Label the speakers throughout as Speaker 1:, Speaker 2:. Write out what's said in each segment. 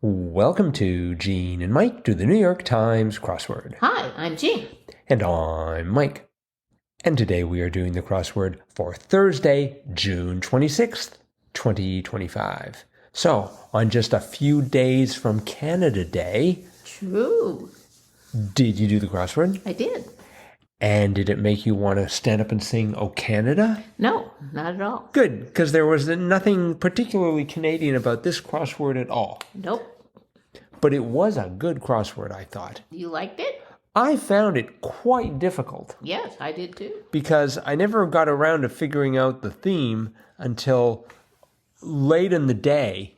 Speaker 1: Welcome to Gene and Mike do the New York Times crossword.
Speaker 2: Hi, I'm Jean.
Speaker 1: And I'm Mike. And today we are doing the crossword for Thursday, June 26th, 2025. So, on just a few days from Canada Day.
Speaker 2: True.
Speaker 1: Did you do the crossword?
Speaker 2: I did.
Speaker 1: And did it make you want to stand up and sing "O Canada"?
Speaker 2: No, not at all.
Speaker 1: Good, because there was nothing particularly Canadian about this crossword at all.
Speaker 2: Nope.
Speaker 1: But it was a good crossword, I thought.
Speaker 2: You liked it?
Speaker 1: I found it quite difficult.
Speaker 2: Yes, I did too.
Speaker 1: Because I never got around to figuring out the theme until late in the day.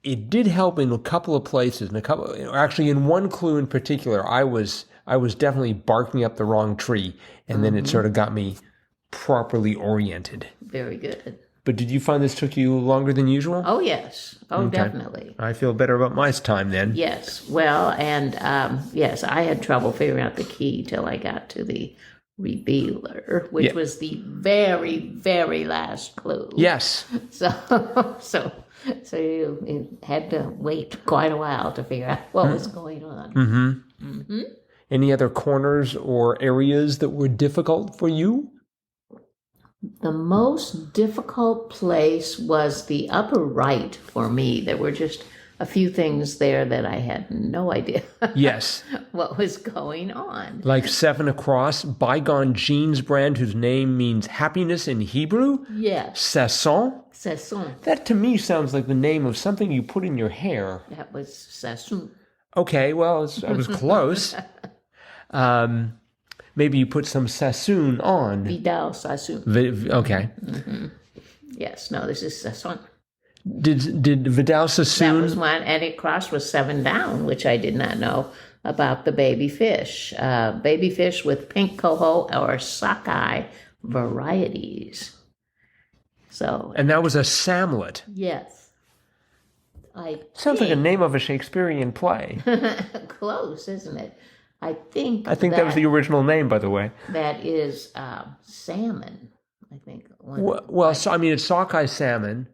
Speaker 1: It did help in a couple of places, actually in one clue in particular, I was definitely barking up the wrong tree, and then it sort of got me properly oriented.
Speaker 2: Very good.
Speaker 1: But did you find this took you longer than usual?
Speaker 2: Oh, yes. Oh, okay. Definitely.
Speaker 1: I feel better about my time then.
Speaker 2: Yes. Well, and yes, I had trouble figuring out the key till I got to the revealer, which was the very, very last clue.
Speaker 1: Yes.
Speaker 2: So you had to wait quite a while to figure out what was going on.
Speaker 1: Mm-hmm.
Speaker 2: Mm-hmm.
Speaker 1: Any other corners or areas that were difficult for you?
Speaker 2: The most difficult place was the upper right for me. There were just a few things there that I had no idea
Speaker 1: Yes.
Speaker 2: what was going on.
Speaker 1: Like 7 across, Bygone Jeans brand whose name means happiness in Hebrew?
Speaker 2: Yes.
Speaker 1: SASSON?
Speaker 2: SASSON.
Speaker 1: That to me sounds like the name of something you put in your hair.
Speaker 2: That was SASSON.
Speaker 1: Okay, well, I was close. Maybe you put some Sassoon on.
Speaker 2: Vidal Sassoon.
Speaker 1: Okay.
Speaker 2: Mm-hmm. Yes, no, this is SASSON.
Speaker 1: Did Vidal Sassoon?
Speaker 2: That was one, and it crossed with 7 down, which I did not know about the baby fish. Baby fish with pink coho or sockeye varieties. So.
Speaker 1: And that was a samlet.
Speaker 2: Yes.
Speaker 1: Sounds like a name of a Shakespearean play.
Speaker 2: Close, isn't it? I think
Speaker 1: that was the original name, by the way.
Speaker 2: That is salmon, I think.
Speaker 1: It's sockeye salmon,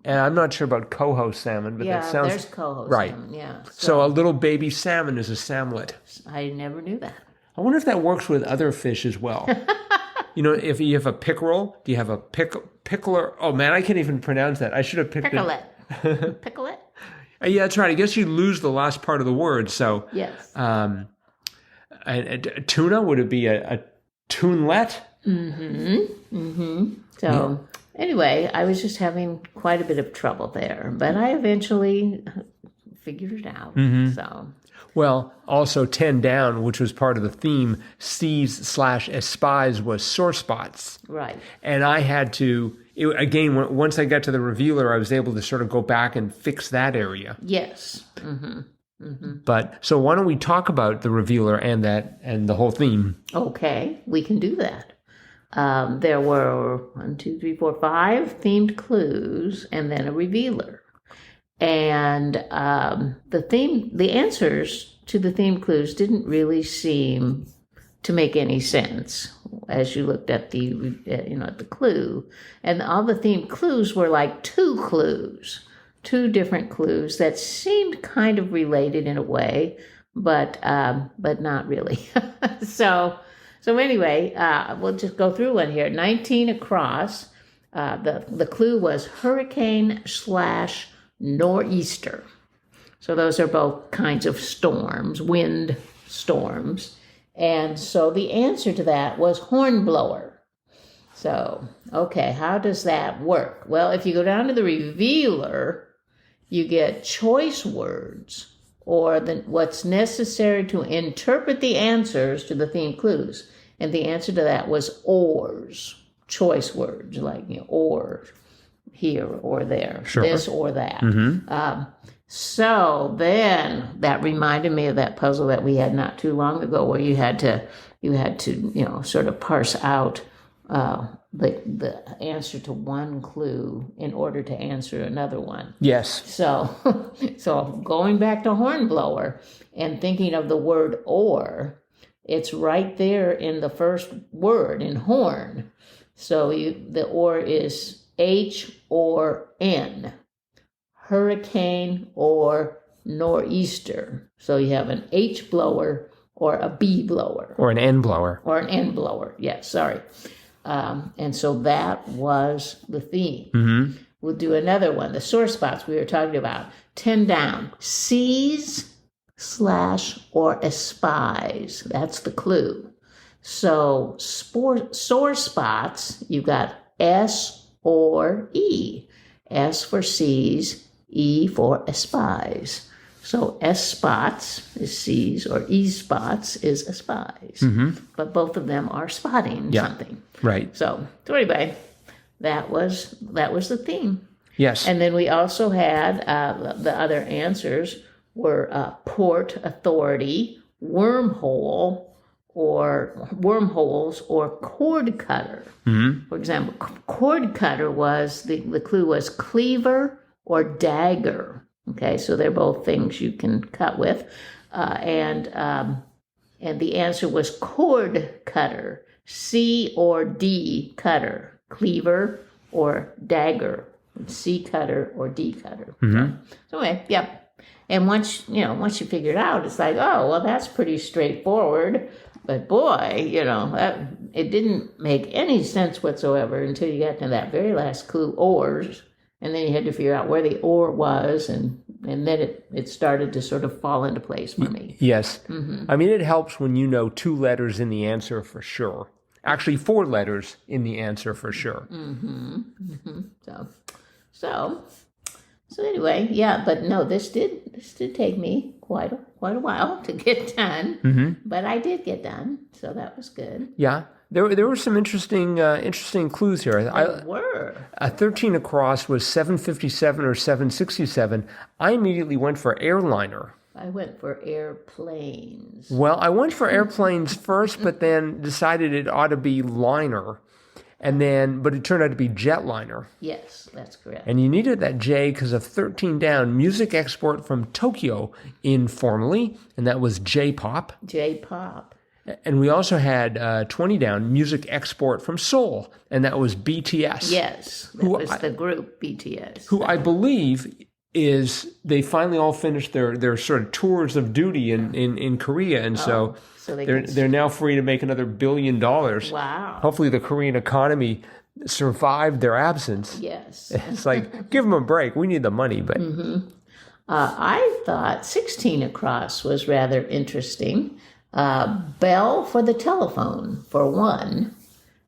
Speaker 1: and I'm not sure about coho salmon, but that sounds...
Speaker 2: there's coho
Speaker 1: right.
Speaker 2: salmon, yeah.
Speaker 1: So a little baby salmon is a samlet.
Speaker 2: I never knew that.
Speaker 1: I wonder if that works with other fish as well. If you have a pickerel, do you have a pickler? Oh, man, I can't even pronounce that. I should have picked
Speaker 2: Picklet. Picklet?
Speaker 1: Yeah, that's right. I guess you lose the last part of the word. So,
Speaker 2: yes.
Speaker 1: A tuna, would it be a tunelet?
Speaker 2: Mm-hmm. Mm-hmm. So, anyway, I was just having quite a bit of trouble there, but I eventually figured it out.
Speaker 1: Mm-hmm.
Speaker 2: So.
Speaker 1: Well, also 10 down, which was part of the theme, C's/espies was sore spots.
Speaker 2: Right.
Speaker 1: And I had to... once I got to the revealer, I was able to sort of go back and fix that area.
Speaker 2: Yes. Mm-hmm. Mm-hmm.
Speaker 1: But so why don't we talk about the revealer and the whole theme?
Speaker 2: Okay, we can do that. There were 5 themed clues and then a revealer. And the answers to the themed clues didn't really seem to make any sense as you looked at the clue. And all the themed clues were like 2 different clues that seemed kind of related in a way, but not really. So anyway, we'll just go through one here. 19 across, the clue was hurricane/nor'easter. So those are both kinds of storms, wind storms. And so the answer to that was hornblower. So, okay, how does that work? Well, if you go down to the revealer, you get choice words or what's necessary to interpret the answers to the theme clues. And the answer to that was ors, choice words like or, here or there,
Speaker 1: sure.
Speaker 2: This or that.
Speaker 1: Mm-hmm.
Speaker 2: So then that reminded me of that puzzle that we had not too long ago where you had to sort of parse out the answer to one clue in order to answer another one.
Speaker 1: Yes.
Speaker 2: So going back to hornblower and thinking of the word or, it's right there in the first word in horn. So the or is H or N. hurricane, or nor'easter. So you have an H blower or a B blower.
Speaker 1: Or an N blower.
Speaker 2: Or an N blower, yes, sorry. And so that was the theme.
Speaker 1: Mm-hmm.
Speaker 2: We'll do another one, the sore spots we were talking about. 10 down, C's / or espies. That's the clue. So sore spots, you got S or E. S for C's, E for espies. So S spots is C's or E spots is espies.
Speaker 1: Mm-hmm.
Speaker 2: But both of them are spotting something.
Speaker 1: Right.
Speaker 2: So anyway, that was the theme.
Speaker 1: Yes.
Speaker 2: And then we also had the other answers were port authority, wormholes, or cord cutter.
Speaker 1: Mm-hmm.
Speaker 2: For example, cord cutter was the clue was cleaver or dagger. Okay, so they're both things you can cut with, and the answer was cord cutter, C or D cutter, cleaver or dagger, C cutter or D cutter.
Speaker 1: Mm-hmm.
Speaker 2: So anyway, yeah. And once you figure it out, it's like, oh, well, that's pretty straightforward. But boy, it didn't make any sense whatsoever until you got to that very last clue, ors. And then you had to figure out where the or was, and then it started to sort of fall into place for me.
Speaker 1: Yes.
Speaker 2: Mm-hmm.
Speaker 1: I mean, it helps when you know 2 letters in the answer for sure. Actually, 4 letters in the answer for sure.
Speaker 2: Mm-hmm. Mm-hmm. So anyway, yeah, but no, this did take me quite a while to get done,
Speaker 1: Mm-hmm.
Speaker 2: but I did get done, so that was good.
Speaker 1: Yeah. There were some interesting clues here.
Speaker 2: There were.
Speaker 1: 13 across was 757 or 767. I immediately went for airliner.
Speaker 2: I went for airplanes.
Speaker 1: Well, I went for airplanes first, but then decided it ought to be liner. But it turned out to be jetliner.
Speaker 2: Yes, that's correct.
Speaker 1: And you needed that J because of 13 down, music export from Tokyo informally, and that was J-pop.
Speaker 2: J-pop.
Speaker 1: And we also had 20 down, music export from Seoul, and that was BTS.
Speaker 2: Yes, that was the group BTS.
Speaker 1: Who I believe they finally all finished their sort of tours of duty in Korea, and so they're now free to make another $1 billion.
Speaker 2: Wow.
Speaker 1: Hopefully the Korean economy survived their absence.
Speaker 2: Yes.
Speaker 1: It's like, give them a break. We need the money, but...
Speaker 2: Mm-hmm. I thought 16 across was rather interesting. Bell for the telephone, for one.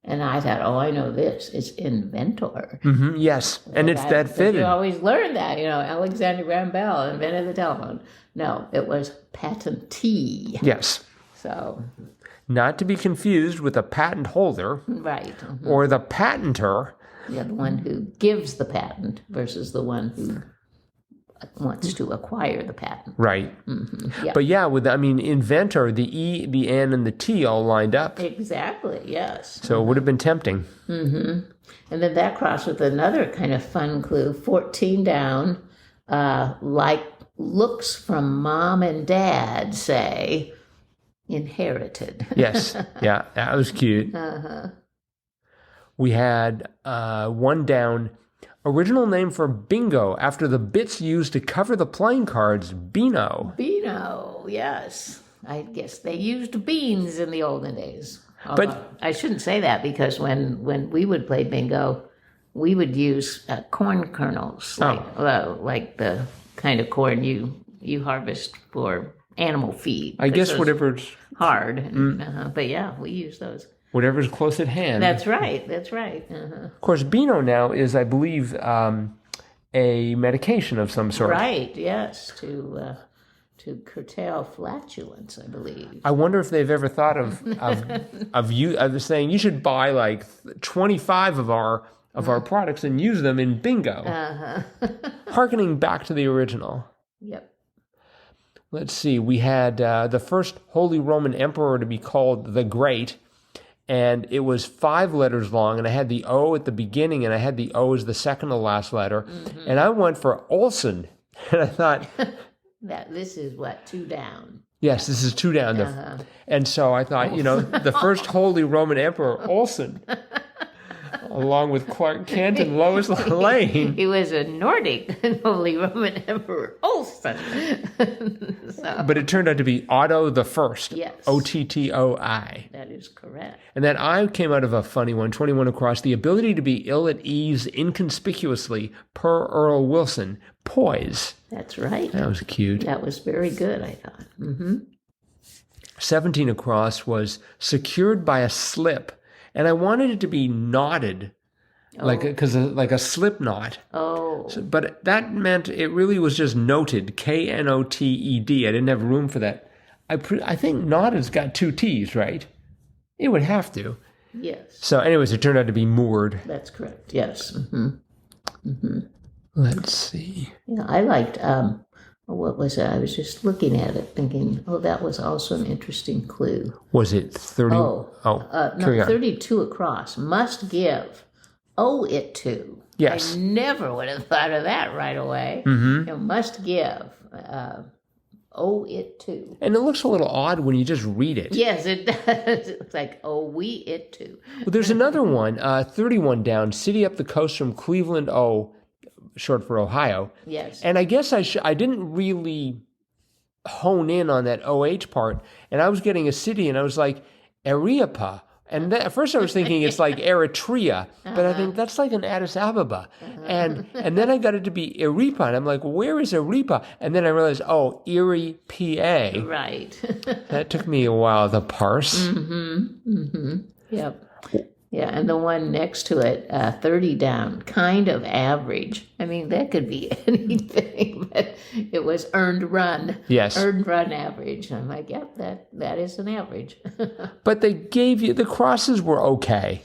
Speaker 2: And I thought, I know this. It's inventor.
Speaker 1: Mm-hmm, yes, and it's that fitted.
Speaker 2: You always learn that, Alexander Graham Bell invented the telephone. No, it was patentee.
Speaker 1: Yes.
Speaker 2: So.
Speaker 1: Not to be confused with a patent holder.
Speaker 2: Right. Mm-hmm.
Speaker 1: Or the patenter.
Speaker 2: Yeah, the one who gives the patent versus the one who wants to acquire the patent.
Speaker 1: Right.
Speaker 2: Mm-hmm. Yeah.
Speaker 1: But yeah, inventor, the E, the N, and the T all lined up.
Speaker 2: Exactly, yes.
Speaker 1: So it would have been tempting.
Speaker 2: Mm-hmm. And then that crossed with another kind of fun clue, 14 down, like looks from mom and dad, say, inherited.
Speaker 1: Yes. Yeah, that was cute.
Speaker 2: Uh-huh.
Speaker 1: We had 1 down, original name for bingo, after the bits used to cover the playing cards, Beano.
Speaker 2: Beano, yes. I guess they used beans in the olden days. But I shouldn't say that because when we would play bingo, we would use corn kernels, like the kind of corn you harvest for animal feed.
Speaker 1: I guess whatever's
Speaker 2: hard. But yeah, we use those.
Speaker 1: Whatever's close at hand.
Speaker 2: That's right. Uh-huh.
Speaker 1: Of course, Beano now is, I believe, a medication of some sort.
Speaker 2: Right. Yes. To curtail flatulence, I believe.
Speaker 1: I wonder if they've ever thought of saying you should buy like 25 of our products and use them in bingo.
Speaker 2: Uh-huh.
Speaker 1: Harkening back to the original.
Speaker 2: Yep.
Speaker 1: Let's see. We had the first Holy Roman Emperor to be called the Great. And it was 5 letters long, and I had the O at the beginning, and I had the O as the second to last letter. Mm-hmm. And I went for Olson. And I thought...
Speaker 2: this is 2 down.
Speaker 1: Yes, this is 2 down. And so I thought, the first Holy Roman Emperor, Olson. along with Clark Kent and Lois Lane.
Speaker 2: He was a Nordic Holy Roman Emperor Olsen.
Speaker 1: But it turned out to be Otto the First.
Speaker 2: Yes.
Speaker 1: Ottoi.
Speaker 2: That is correct.
Speaker 1: And that I came out of a funny one, 21 across. The ability to be ill at ease inconspicuously, per Earl Wilson. Poise.
Speaker 2: That's right.
Speaker 1: That was cute.
Speaker 2: That was very good, I thought. Mm-hmm.
Speaker 1: 17 across was secured by a slip. And I wanted it to be knotted, like a slip knot.
Speaker 2: Oh.
Speaker 1: But that meant it really was just noted, K-N-O-T-E-D. I didn't have room for that. I think knotted's got 2 T's, right? It would have to.
Speaker 2: Yes.
Speaker 1: So anyways, it turned out to be moored.
Speaker 2: That's correct. Yes. Mm-hmm. Mm-hmm.
Speaker 1: Let's see.
Speaker 2: Yeah, I liked, what was it? I was just looking at it thinking, that was also an interesting clue.
Speaker 1: Was it 30?
Speaker 2: No,
Speaker 1: carry on.
Speaker 2: 32 across. Must give. Owe it to.
Speaker 1: Yes.
Speaker 2: I never would have thought of that right away.
Speaker 1: Mm-hmm.
Speaker 2: Must give. Owe it to.
Speaker 1: And it looks a little odd when you just read it.
Speaker 2: Yes, it does. It's like, owe we it to.
Speaker 1: Well, there's another one, 31 down, city up the coast from Cleveland, short for Ohio.
Speaker 2: Yes.
Speaker 1: And I guess I didn't really hone in on that OH part. And I was getting a city and I was like, Areapa. And at first I was thinking it's like Eritrea, but I think that's like an Addis Ababa. And then I got it to be Arepa, and I'm like, where is Arepa? And then I realized, Erie, PA.
Speaker 2: Right.
Speaker 1: That took me a while to parse.
Speaker 2: Mm-hmm. Mm-hmm. Yep. Yeah, and the one next to it, 30 down, kind of average. I mean, that could be anything, but it was earned run.
Speaker 1: Yes.
Speaker 2: Earned run average. I'm like, yep, that is an average.
Speaker 1: But they gave you, the crosses were okay.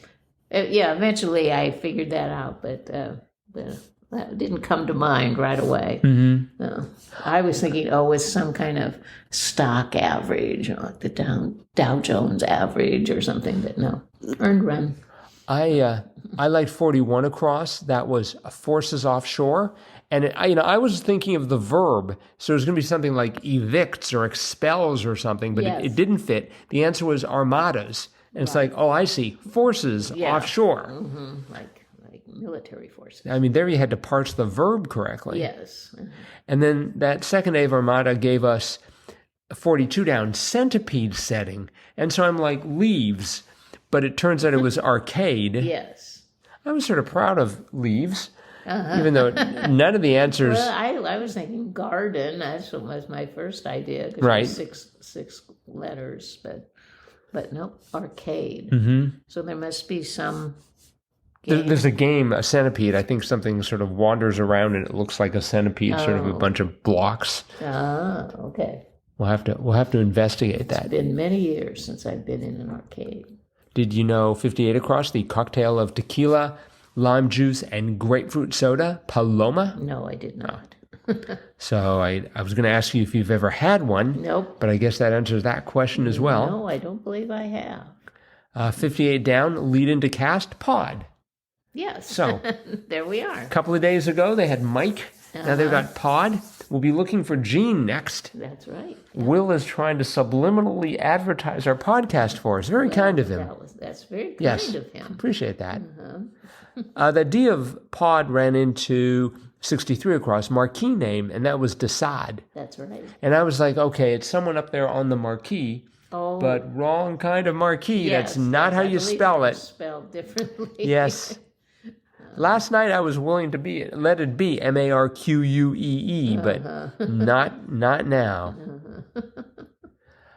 Speaker 2: Yeah, eventually I figured that out, but that didn't come to mind right away.
Speaker 1: Mm-hmm.
Speaker 2: No. I was thinking, it's some kind of stock average, like the Dow Jones average or something, but no, earned run.
Speaker 1: I liked 41 across. That was forces offshore. And I was thinking of the verb. So it was going to be something like evicts or expels or something, but
Speaker 2: Yes.
Speaker 1: it didn't fit. The answer was armadas. And it's like, I see. Forces offshore.
Speaker 2: Mm-hmm. Like military forces.
Speaker 1: I mean, there you had to parse the verb correctly.
Speaker 2: Yes.
Speaker 1: And then that second A of armada gave us 42 down, centipede setting. And so I'm like, leaves. But it turns out it was arcade.
Speaker 2: Yes.
Speaker 1: I was sort of proud of leaves, even though none of the answers.
Speaker 2: Well, I was thinking garden. That's what was my first idea. 'Cause
Speaker 1: Right.
Speaker 2: it was six letters, but nope, arcade.
Speaker 1: Mm-hmm.
Speaker 2: So there must be some game.
Speaker 1: There's a game, a centipede. I think something sort of wanders around and it looks like a centipede, sort of a bunch of blocks.
Speaker 2: Ah, okay.
Speaker 1: We'll have to investigate that.
Speaker 2: It's been many years since I've been in an arcade.
Speaker 1: Did you know 58 across, the cocktail of tequila, lime juice, and grapefruit soda, Paloma?
Speaker 2: No, I did not.
Speaker 1: So I was going to ask you if you've ever had one.
Speaker 2: Nope.
Speaker 1: But I guess that answers that question as well.
Speaker 2: No, I don't believe I have.
Speaker 1: 58 down, lead into cast, pod.
Speaker 2: Yes.
Speaker 1: So
Speaker 2: there we are.
Speaker 1: a couple of days ago, they had Mike. Now they've got pod. We'll be looking for Gene next.
Speaker 2: That's right.
Speaker 1: Will is trying to subliminally advertise our podcast for us. Very kind of him.
Speaker 2: That's very kind
Speaker 1: Yes.
Speaker 2: of him.
Speaker 1: Appreciate that. The D of pod ran into 63 across, marquee name, and that was Desaad.
Speaker 2: That's right.
Speaker 1: And I was like, okay, it's someone up there on the marquee, but wrong kind of marquee.
Speaker 2: Yes,
Speaker 1: That's not how
Speaker 2: I
Speaker 1: you
Speaker 2: believe
Speaker 1: spell it.
Speaker 2: Spelled differently.
Speaker 1: Yes. Last night I was willing to let it be Marquee, but not now.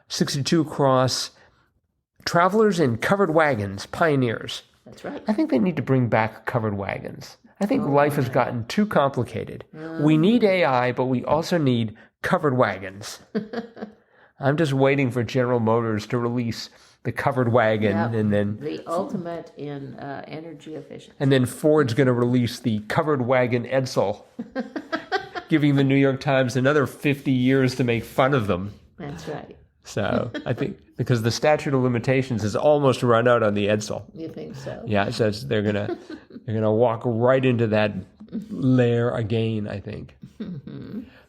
Speaker 1: 62 across, travelers in covered wagons, pioneers.
Speaker 2: That's right.
Speaker 1: I think they need to bring back covered wagons. I think life has gotten too complicated. We need AI, but we also need covered wagons. I'm just waiting for General Motors to release the covered wagon, and then
Speaker 2: the ultimate in energy efficiency.
Speaker 1: And then Ford's going to release the covered wagon Edsel, giving the New York Times another 50 years to make fun of them.
Speaker 2: That's right.
Speaker 1: So I think because the statute of limitations has almost run out on the Edsel.
Speaker 2: You think so?
Speaker 1: Yeah, it says they're gonna walk right into that lair again, I think.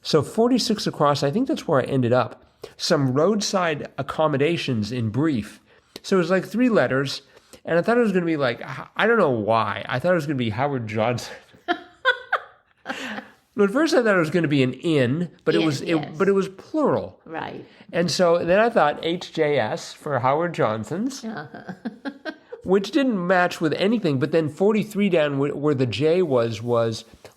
Speaker 1: So 46 across, I think that's where I ended up. Some roadside accommodations in brief. So it was like 3 letters, And I thought it was going to be like, I don't know why. I thought it was going to be Howard Johnson. Well, at first I thought it was going to be an in, but it was plural.
Speaker 2: Right.
Speaker 1: And so then I thought HJS for Howard Johnson's, which didn't match with anything. But then 43 down where the J was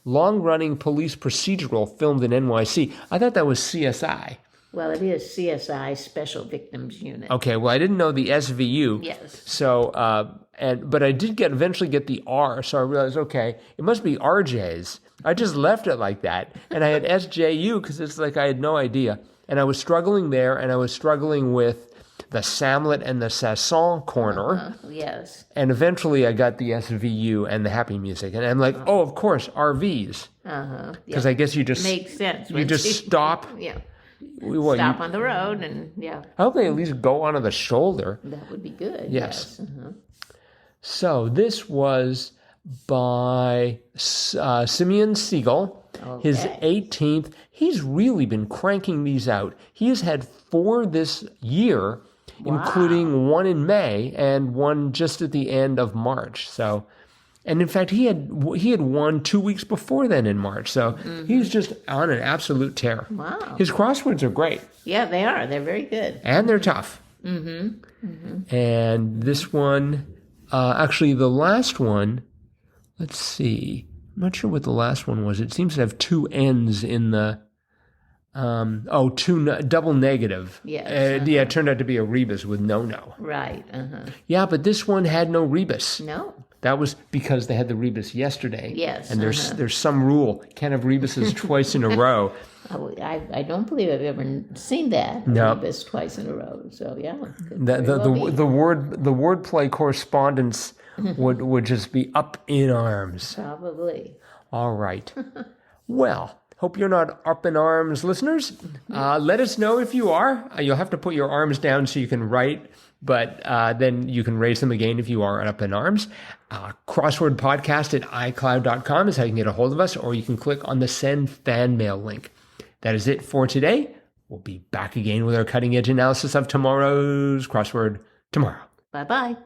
Speaker 1: long-running police procedural filmed in NYC. I thought that was CSI.
Speaker 2: Well, it is CSI, Special Victims Unit.
Speaker 1: Okay, well, I didn't know the SVU.
Speaker 2: Yes.
Speaker 1: So, but I did eventually get the R, so I realized, okay, it must be RJ's. I just left it like that, and I had SJU because it's like I had no idea. And I was struggling there, and I was struggling with the Samlet and the Sasson corner.
Speaker 2: Yes.
Speaker 1: And eventually I got the SVU and the Happy Music. And I'm like, oh, of course, RVs. Because I guess you just...
Speaker 2: Makes sense.
Speaker 1: You just stop.
Speaker 2: Yeah.
Speaker 1: What,
Speaker 2: Stop on the road and,
Speaker 1: I hope they at least go onto the shoulder.
Speaker 2: That would be good.
Speaker 1: Yes. So this was by Simeon Siegel, his 18th. He's really been cranking these out. He has had 4 this year, including 1 in May and 1 just at the end of March. So, and in fact, he had 1 2 weeks before then in March. So he's just on an absolute tear.
Speaker 2: Wow.
Speaker 1: His crosswords are great.
Speaker 2: Yeah, they are. They're very good.
Speaker 1: And they're tough. And this one, actually the last one, let's see. I'm not sure what the last one was. It seems to have 2 N's in the, double negative.
Speaker 2: Yes.
Speaker 1: Yeah, it turned out to be a rebus with no.
Speaker 2: Right.
Speaker 1: Yeah, but this one had no rebus.
Speaker 2: No.
Speaker 1: That was because they had the rebus yesterday.
Speaker 2: Yes.
Speaker 1: And there's some rule. Can't have rebuses twice in a row.
Speaker 2: I don't believe I've ever seen that.
Speaker 1: No.
Speaker 2: Rebus twice in a row. So yeah.
Speaker 1: The wordplay correspondence would just be up in arms.
Speaker 2: Probably.
Speaker 1: All right. Well, hope you're not up in arms, listeners. Let us know if you are. You'll have to put your arms down so you can write, but then you can raise them again if you are up in arms. Crosswordpodcast at iCloud.com is how you can get a hold of us, or you can click on the send fan mail link. That is it for today. We'll be back again with our cutting edge analysis of tomorrow's crossword tomorrow.
Speaker 2: Bye-bye.